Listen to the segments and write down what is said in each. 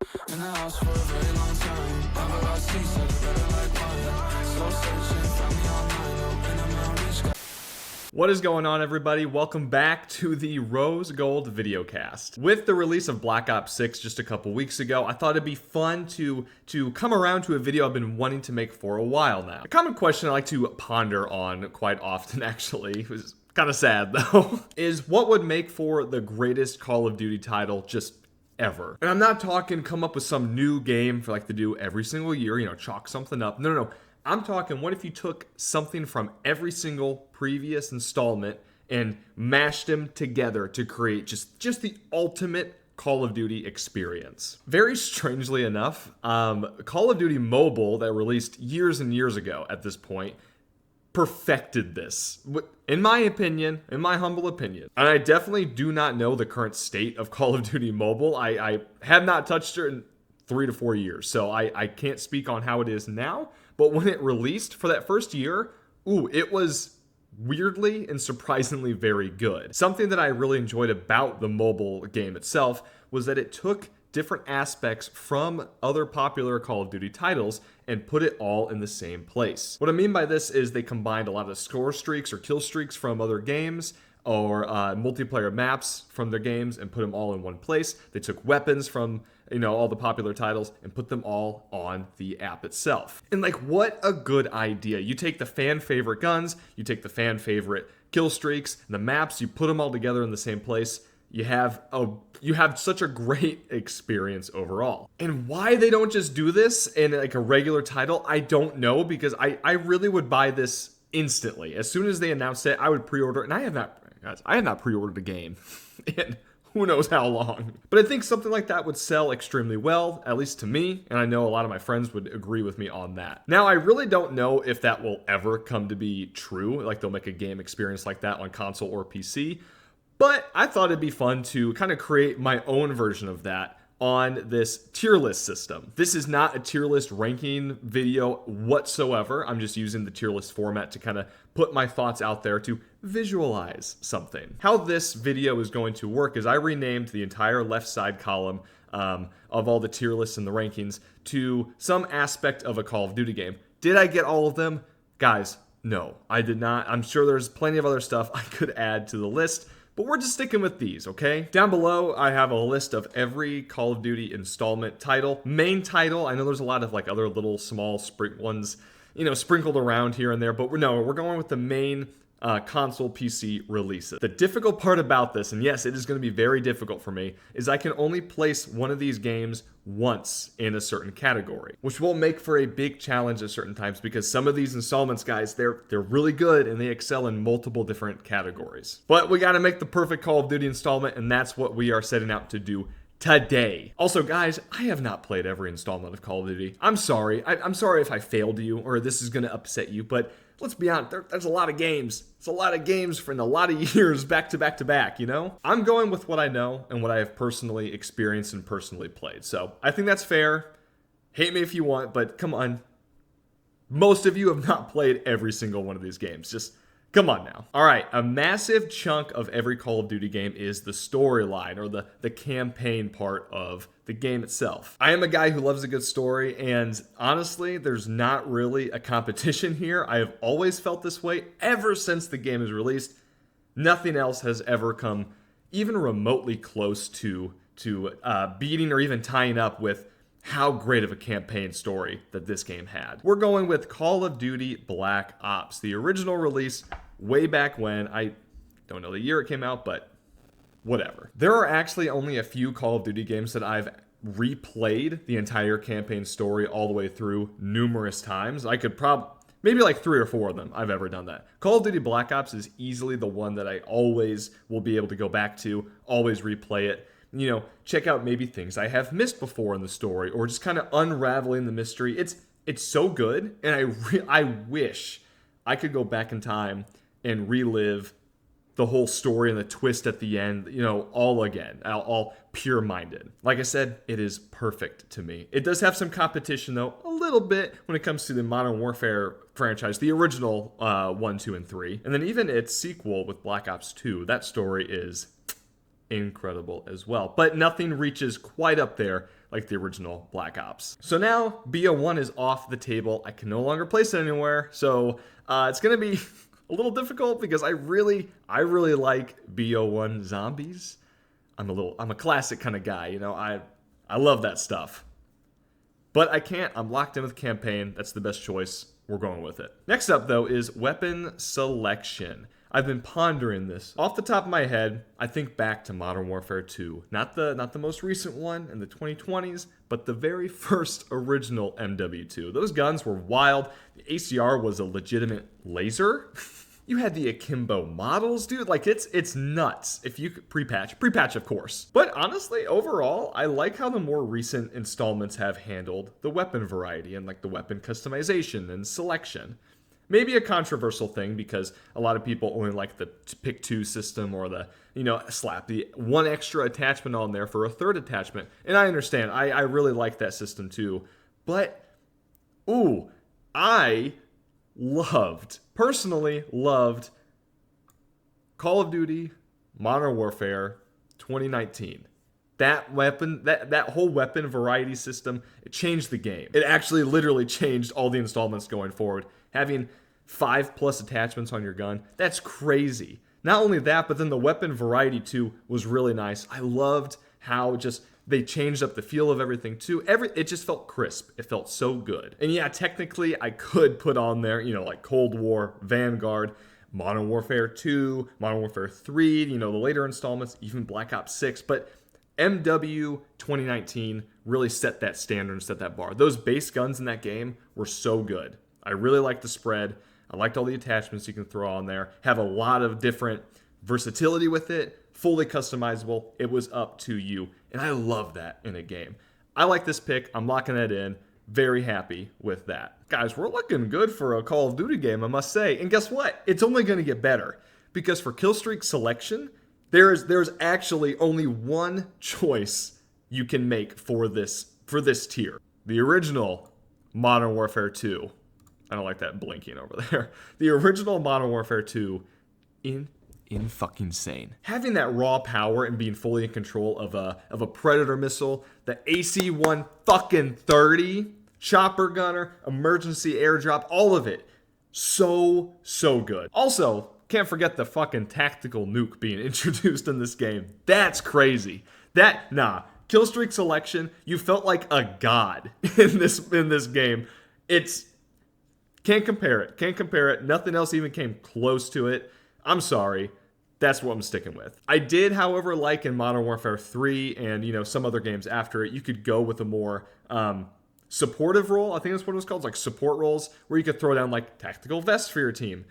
In the house for a very long time. Never got seasick, better like wine. Slow searching, found me online. Open a mountain. What is going on, everybody? Welcome back to the Rose Gold videocast. With the release of Black Ops 6 just a couple weeks ago, I thought it'd be fun to come around to a video I've been wanting to make for a while now. A common question I like to ponder on quite often, actually, it was kind of sad though, is what would make for the greatest Call of Duty title just ever. And I'm not talking come up with some new game for like to do every single year, chalk something up. No. I'm talking, what if you took something from every single previous installment and mashed them together to create just the ultimate Call of Duty experience? Very strangely enough, Call of Duty Mobile that released years and years ago at this point perfected this, in my opinion, in my humble opinion. And I definitely do not know the current state of Call of Duty Mobile. I have not touched it in 3 to 4 years, so I can't speak on how it is now. But when it released for that first year, it was weirdly and surprisingly very good. Something that I really enjoyed about the mobile game itself was that it took different aspects from other popular Call of Duty titles and put it all in the same place. What I mean by this is they combined a lot of score streaks or kill streaks from other games or multiplayer maps from their games and put them all in one place. They took weapons from all the popular titles and put them all on the app itself. And what a good idea. You take the fan favorite guns, you take the fan favorite kill streaks, and the maps, you put them all together in the same place. You have such a great experience overall. And why they don't just do this in a regular title, I don't know, because I really would buy this instantly. As soon as they announced it, I would pre-order, and I have not pre-ordered a game in who knows how long. But I think something like that would sell extremely well, at least to me, and I know a lot of my friends would agree with me on that. Now, I really don't know if that will ever come to be true, like they'll make a game experience like that on console or PC, but I thought it'd be fun to kind of create my own version of that on this tier list system. This is not a tier list ranking video whatsoever. I'm just using the tier list format to kind of put my thoughts out there to visualize something. How this video is going to work is I renamed the entire left side column of all the tier lists and the rankings to some aspect of a Call of Duty game. Did I get all of them? Guys, no, I did not. I'm sure there's plenty of other stuff I could add to the list, but we're just sticking with these, okay? Down below, I have a list of every Call of Duty installment title. Main title, I know there's a lot of other little small ones, sprinkled around here and there, but we're going with the main console PC releases. The difficult part about this, and yes, it is going to be very difficult for me, is I can only place one of these games once in a certain category, which will make for a big challenge at certain times because some of these installments, guys, they're really good and they excel in multiple different categories. But we got to make the perfect Call of Duty installment, and that's what we are setting out to do today. Also, guys, I have not played every installment of Call of Duty. I'm sorry. I'm sorry if I failed you or this is going to upset you, but let's be honest, there's a lot of games. It's a lot of games for a lot of years back to back to back, I'm going with what I know and what I have personally experienced and personally played. So I think that's fair. Hate me if you want, but come on. Most of you have not played every single one of these games. Just come on now. All right, a massive chunk of every Call of Duty game is the storyline or the campaign part of the game itself. I am a guy who loves a good story, and honestly, there's not really a competition here. I have always felt this way ever since the game is released. Nothing else has ever come even remotely close to beating or even tying up with how great of a campaign story that this game had. We're going with Call of Duty Black Ops, the original release way back when. I don't know the year it came out, but whatever. There are actually only a few Call of Duty games that I've replayed the entire campaign story all the way through numerous times. I could maybe 3 or 4 of them I've ever done that. Call of Duty Black Ops is easily the one that I always will be able to go back to, always replay it. Check out maybe things I have missed before in the story, or just kind of unraveling the mystery. It's so good, and I wish I could go back in time and relive the whole story and the twist at the end, all again, all pure-minded. Like I said, it is perfect to me. It does have some competition, though, a little bit when it comes to the Modern Warfare franchise, the original 1, 2, and 3. And then even its sequel with Black Ops 2, that story is incredible as well. But nothing reaches quite up there like the original Black Ops. So now BO1 is off the table. I can no longer place it anywhere. So it's going to be a little difficult because I really like BO1 zombies. I'm a classic kind of guy, you know. I love that stuff. But I can't. I'm locked in with campaign. That's the best choice. We're going with it. Next up, though, is weapon selection. I've been pondering this. Off the top of my head, I think back to Modern Warfare 2. Not the most recent one in the 2020s, but the very first original MW2. Those guns were wild. The ACR was a legitimate laser. You had the akimbo models, dude. Like, it's nuts. If you could pre-patch, of course. But honestly, overall, I like how the more recent installments have handled the weapon variety and like the weapon customization and selection. Maybe a controversial thing because a lot of people only like the pick two system or the, slap the one extra attachment on there for a third attachment. And I understand. I really like that system too. But, I personally loved Call of Duty Modern Warfare 2019. That weapon, that whole weapon variety system, it changed the game. It actually literally changed all the installments going forward. Having 5+ attachments on your gun, that's crazy. Not only that, but then the weapon variety too was really nice. I loved how just they changed up the feel of everything too. It just felt crisp. It felt so good. And yeah, technically I could put on there, like Cold War, Vanguard, Modern Warfare 2, Modern Warfare 3, the later installments, even Black Ops 6. But MW 2019 really set that standard and set that bar. Those base guns in that game were so good. I really liked the spread. I liked all the attachments you can throw on there. Have a lot of different versatility with it. Fully customizable. It was up to you. And I love that in a game. I like this pick. I'm locking it in. Very happy with that. Guys, we're looking good for a Call of Duty game, I must say. And guess what? It's only going to get better. Because for killstreak selection, there's actually only one choice you can make for this tier. The original Modern Warfare 2. I don't like that blinking over there. The original Modern Warfare 2 in fucking sane. Having that raw power and being fully in control of a Predator missile, the AC-1 fucking 30, chopper gunner, emergency airdrop, all of it. So good. Also, can't forget the fucking tactical nuke being introduced in this game. That's crazy. Killstreak selection, you felt like a god in this game. Can't compare it. Nothing else even came close to it. I'm sorry. That's what I'm sticking with. I did, however, like in Modern Warfare 3 and, some other games after it, you could go with a more supportive role. I think that's what it was called, like support roles, where you could throw down like tactical vests for your team,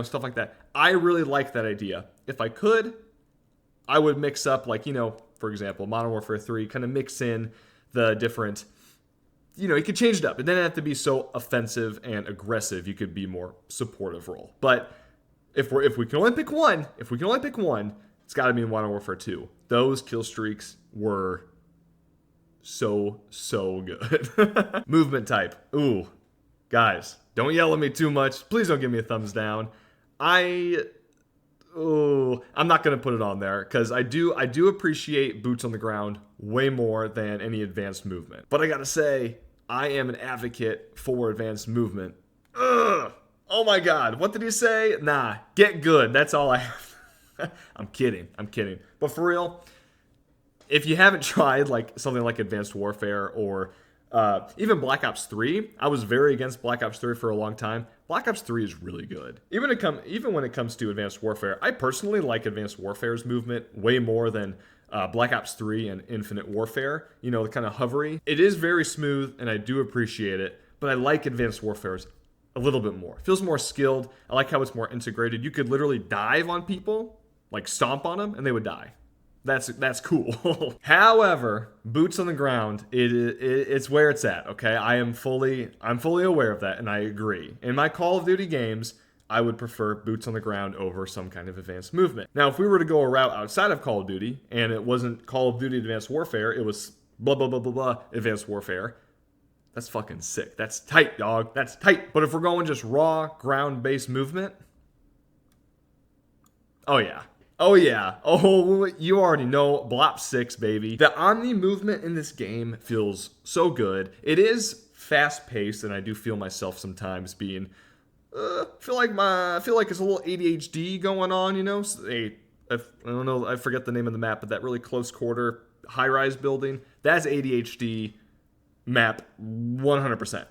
stuff like that. I really like that idea. If I could, I would mix up like, for example, Modern Warfare 3, kind of mix in the different, you could change it up. It didn't have to be so offensive and aggressive. You could be more supportive role. But if we can only pick one, it's got to be in Modern Warfare 2. Those kill streaks were so good. Movement type. Ooh, guys, don't yell at me too much. Please don't give me a thumbs down. I'm not gonna put it on there because I do appreciate boots on the ground way more than any advanced movement. But I gotta say, I am an advocate for advanced movement. Ugh. Oh my God, what did he say? Nah, get good. That's all I have. I'm kidding. But for real, if you haven't tried like something like Advanced Warfare or even Black Ops 3, I was very against Black Ops 3 for a long time. Black Ops 3 is really good. Even when it comes to Advanced Warfare, I personally like Advanced Warfare's movement way more than Black Ops 3 and Infinite Warfare. The kind of hovery. It is very smooth, and I do appreciate it, but I like Advanced Warfare's a little bit more. It feels more skilled. I like how it's more integrated. You could literally dive on people, like stomp on them, and they would die. That's cool. However, boots on the ground, it's where it's at, okay? I'm fully aware of that, and I agree. In my Call of Duty games, I would prefer boots on the ground over some kind of advanced movement. Now, if we were to go a route outside of Call of Duty, and it wasn't Call of Duty Advanced Warfare, it was blah, blah, blah, blah, blah, Advanced Warfare, that's fucking sick. That's tight, dog. That's tight. But if we're going just raw, ground-based movement, oh yeah. Oh yeah. Oh, you already know, Blop 6, baby. The Omni movement in this game feels so good. It is fast-paced, and I do feel myself sometimes being I feel like it's a little ADHD going on, you know? I don't know, I forget the name of the map, but that really close quarter high-rise building, that's ADHD map 100%.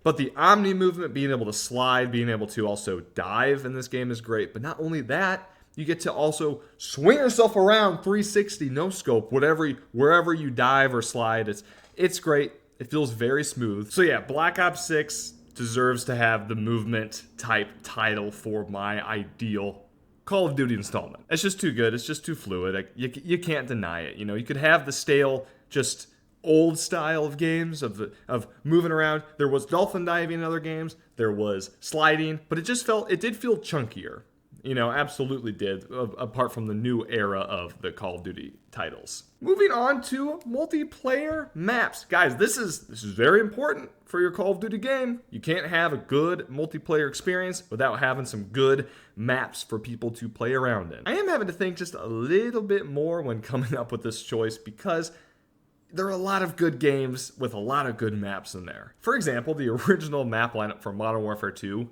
But the Omni movement, being able to slide, being able to also dive in this game is great. But not only that, you get to also swing yourself around 360, no scope, wherever you dive or slide. It's great. It feels very smooth. So yeah, Black Ops 6 deserves to have the movement type title for my ideal Call of Duty installment. It's just too good. It's just too fluid. You can't deny it. You know, you could have the stale, just old style of games of moving around. There was dolphin diving in other games. There was sliding, but it did feel chunkier. You know, absolutely did, apart from the new era of the Call of Duty titles. Moving on to multiplayer maps. Guys, this is very important for your Call of Duty game. You can't have a good multiplayer experience without having some good maps for people to play around in. I am having to think just a little bit more when coming up with this choice because there are a lot of good games with a lot of good maps in there. For example, the original map lineup for Modern Warfare 2,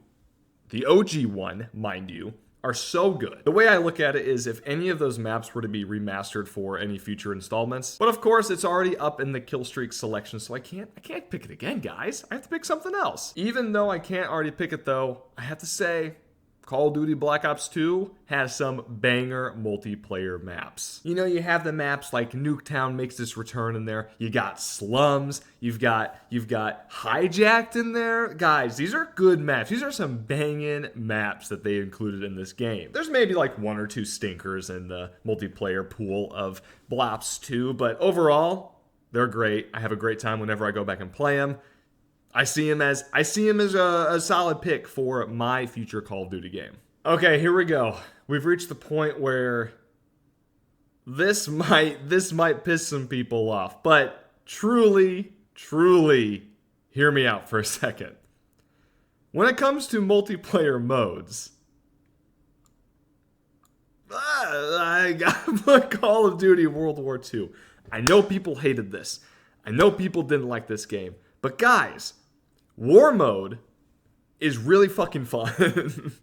the OG one, mind you, are so good. The way I look at it is if any of those maps were to be remastered for any future installments, but of course it's already up in the killstreaks selection, so I can't pick it again, guys. I have to pick something else. Even though I can't already pick it though, I have to say, Call of Duty Black Ops 2 has some banger multiplayer maps. You know, you have the maps like Nuketown makes its return in there. You got Slums. You've got Hijacked in there. Guys, these are good maps. These are some banging maps that they included in this game. There's maybe like one or two stinkers in the multiplayer pool of Blops 2, but overall, they're great. I have a great time whenever I go back and play them. I see him as a solid pick for my future Call of Duty game. Okay, here we go. We've reached the point where this might piss some people off, but truly hear me out for a second. When it comes to multiplayer modes, I gotta put Call of Duty World War II. I know people hated this. I know people didn't like this game. But guys, War mode is really fucking fun.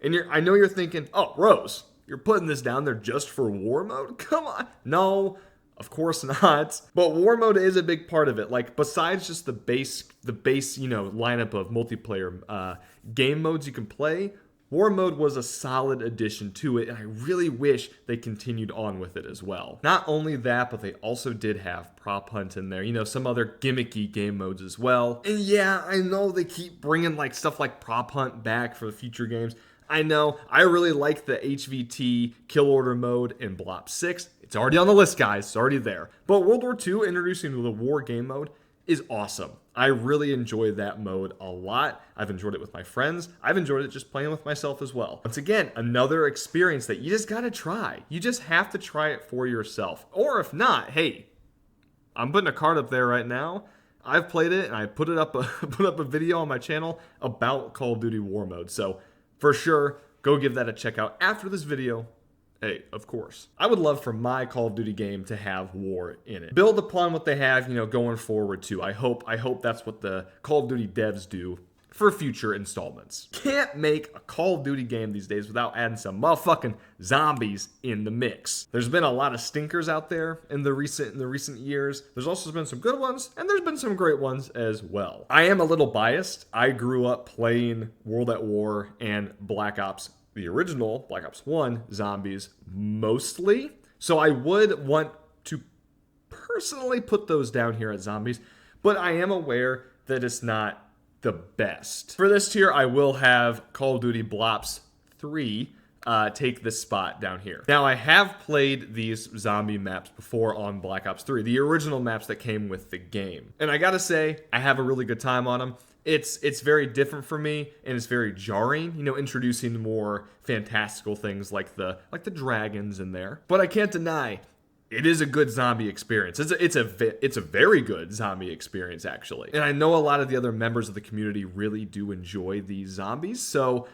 And I know you're thinking, oh, Rose, you're putting this down there just for War mode? Come on. No, of course not. But War mode is a big part of it. Like, besides just the base, you know, lineup of multiplayer game modes you can play, War mode was a solid addition to it, and I really wish they continued on with it as well. Not only that, but they also did have Prop Hunt in there, you know, some other gimmicky game modes as well. And yeah, I know they keep bringing like stuff like Prop Hunt back for the future games. I know, I really like the HVT kill order mode in Blop 6. It's already on the list, guys, it's already there. But World War II introducing the war game mode is awesome. I really enjoy that mode a lot. I've enjoyed it with my friends. I've enjoyed it just playing with myself as well. Once again, another experience that you just gotta try. You just have to try it for yourself. Or if not, hey, I'm putting a card up there right now. I've played it and I put up a video on my channel about Call of Duty War Mode. So for sure, go give that a check out after this video. Hey, of course. I would love for my Call of Duty game to have war in it. Build upon what they have, you know, going forward too. I hope that's what the Call of Duty devs do for future installments. Can't make a Call of Duty game these days without adding some motherfucking zombies in the mix. There's been a lot of stinkers out there in the recent years. There's also been some good ones, and there's been some great ones as well. I am a little biased. I grew up playing World at War and Black Ops, the original Black Ops 1 zombies mostly. So I would want to personally put those down here as zombies, but I am aware that it's not the best. For this tier, I will have Call of Duty Blops 3 take this spot down here. Now, I have played these zombie maps before on Black Ops 3, the original maps that came with the game. And I gotta say, I have a really good time on them. It's very different for me, and it's very jarring, you know, introducing more fantastical things like the dragons in there. But I can't deny, it is a good zombie experience. It's a very good zombie experience, actually. And I know a lot of the other members of the community really do enjoy these zombies, so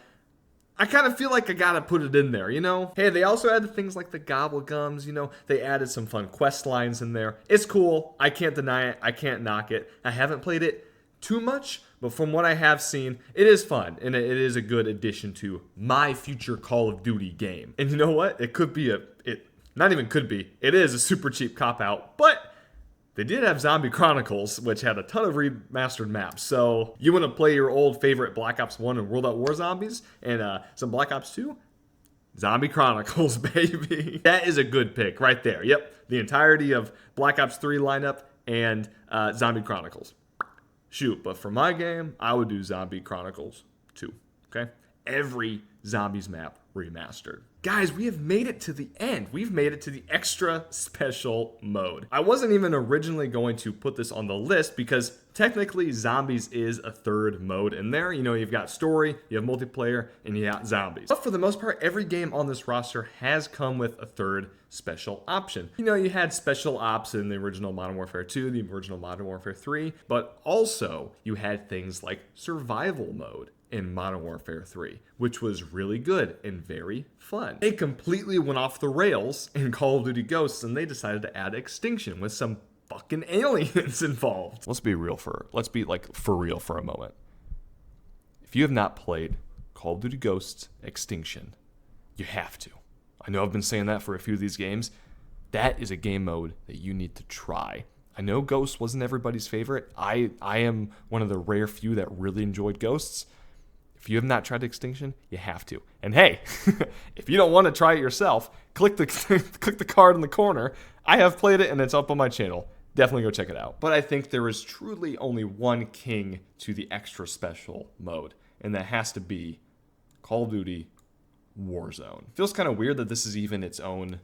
I kind of feel like I gotta put it in there, you know? Hey, they also added things like the gobblegums, you know? They added some fun quest lines in there. It's cool. I can't deny it. I can't knock it. I haven't played it too much, but from what I have seen, it is fun, and it is a good addition to my future Call of Duty game. And you know what? It could be not even could be, it is a super cheap cop-out, but they did have Zombie Chronicles, which had a ton of remastered maps. So you want to play your old favorite Black Ops 1 and World at War zombies and some Black Ops 2? Zombie Chronicles, baby. That is a good pick right there. Yep, the entirety of Black Ops 3 lineup and Zombie Chronicles. Shoot, but for my game, I would do Zombie Chronicles 2, okay? Every zombies map remastered. Guys, we have made it to the end. We've made it to the extra special mode. I wasn't even originally going to put this on the list because technically zombies is a third mode in there. You know, you've got story, you have multiplayer, and you got zombies. But for the most part, every game on this roster has come with a third special option. You know, you had special ops in the original Modern Warfare 2, the original Modern Warfare 3, but also you had things like survival mode in Modern Warfare 3, which was really good and very fun. They completely went off the rails in Call of Duty Ghosts, and they decided to add extinction with some fucking aliens involved. Let's be real for real for a moment. If you have not played Call of Duty Ghosts Extinction, you have to. I know I've been saying that for a few of these games. That is a game mode that you need to try. I know Ghosts wasn't everybody's favorite. I am one of the rare few that really enjoyed Ghosts. If you have not tried Extinction, you have to. And hey, if you don't want to try it yourself, click the card in the corner. I have played it and it's up on my channel. Definitely go check it out. But I think there is truly only one king to the extra special mode, and that has to be Call of Duty Warzone. Feels kind of weird that this is even its own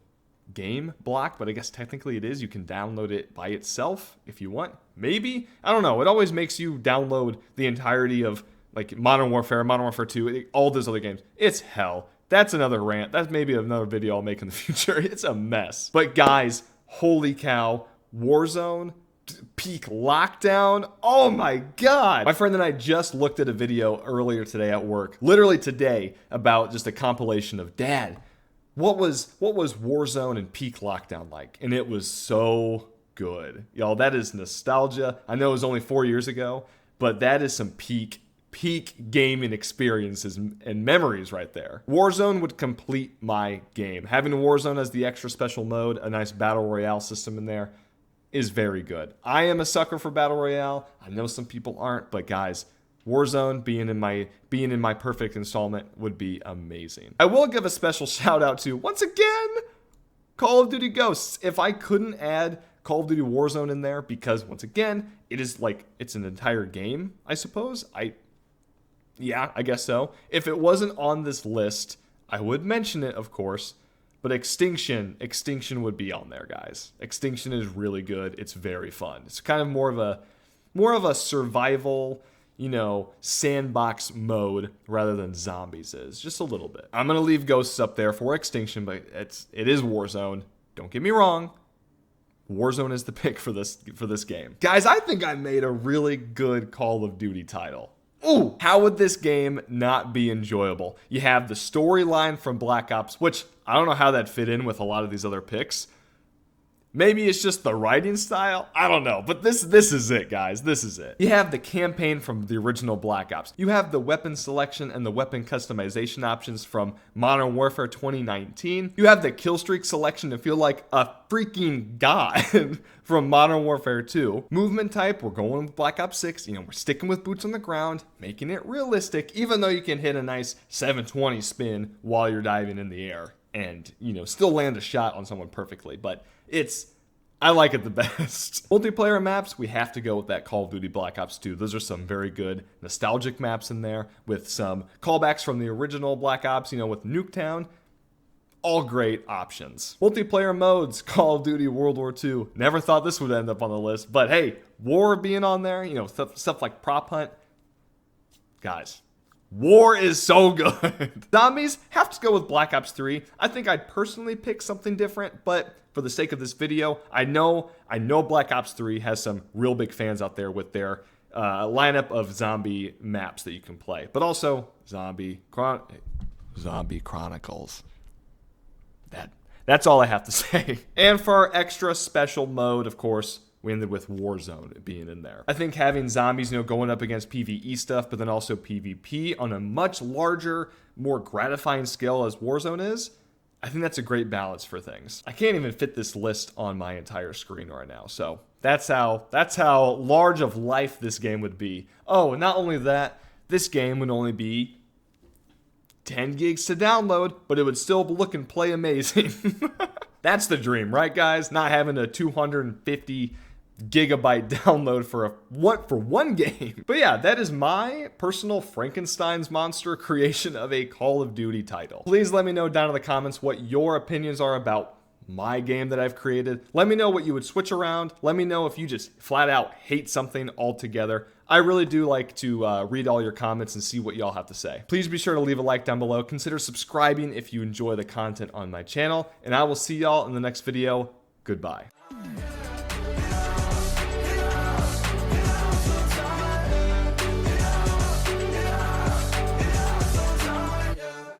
game block, but I guess technically it is. You can download it by itself if you want. Maybe? I don't know. It always makes you download the entirety of like Modern Warfare, Modern Warfare 2, all those other games. It's hell. That's another rant. That's maybe another video I'll make in the future. It's a mess. But guys, holy cow, Warzone, peak lockdown. Oh my God. My friend and I just looked at a video earlier today at work, literally today, about just a compilation of, Dad, what was Warzone and peak lockdown like? And it was so good. Y'all, that is nostalgia. I know it was only 4 years ago, but that is some peak gaming experiences and memories right there. Warzone would complete my game. Having Warzone as the extra special mode, a nice battle royale system in there, is very good. I am a sucker for battle royale. I know some people aren't, but guys, Warzone being in my perfect installment would be amazing. I will give a special shout out to, once again, Call of Duty Ghosts. If I couldn't add Call of Duty Warzone in there, because once again, it is like, it's an entire game, I suppose. Yeah, I guess so. If it wasn't on this list, I would mention it, of course, but Extinction would be on there, guys. Extinction is really good. It's very fun. It's kind of more of a survival, you know, sandbox mode rather than zombies is. Just a little bit. I'm going to leave Ghosts up there for Extinction, but it is Warzone. Don't get me wrong. Warzone is the pick for this game. Guys, I think I made a really good Call of Duty title. Ooh, how would this game not be enjoyable? You have the storyline from Black Ops, which I don't know how that fit in with a lot of these other picks. Maybe it's just the writing style. I don't know. But this is it, guys. This is it. You have the campaign from the original Black Ops. You have the weapon selection and the weapon customization options from Modern Warfare 2019. You have the killstreak selection to feel like a freaking god from Modern Warfare 2. Movement type, we're going with Black Ops 6. You know, we're sticking with boots on the ground, making it realistic, even though you can hit a nice 720 spin while you're diving in the air and, you know, still land a shot on someone perfectly. But I like it the best. Multiplayer maps, we have to go with that Call of Duty Black Ops 2. Those are some very good nostalgic maps in there with some callbacks from the original Black Ops, you know, with Nuketown. All great options. Multiplayer modes, Call of Duty World War II. Never thought this would end up on the list, but hey, war being on there, you know, stuff like Prop Hunt. Guys, war is so good. Zombies, have to go with Black Ops 3. I think I'd personally pick something different, but for the sake of this video, I know Black Ops 3 has some real big fans out there with their lineup of zombie maps that you can play. But also, Zombie Chronicles. That's all I have to say. And for our extra special mode, of course, we ended with Warzone being in there. I think having zombies, going up against PvE stuff, but then also PvP on a much larger, more gratifying scale as Warzone is, I think that's a great balance for things. I can't even fit this list on my entire screen right now, so that's how large of life this game would be. Oh, not only that, this game would only be 10 gigs to download, but it would still look and play amazing. That's the dream, right, guys? Not having a 250 gigabyte download for one game. But yeah, that is my personal Frankenstein's monster creation of a Call of Duty title. Please let me know down in the comments what your opinions are about my game that I've created. Let me know what you would switch around. Let me know if you just flat out hate something altogether. I really do like to read all your comments and see what y'all have to say. Please be sure to leave a like down below. Consider subscribing if you enjoy the content on my channel, and I will see y'all in the next video. Goodbye.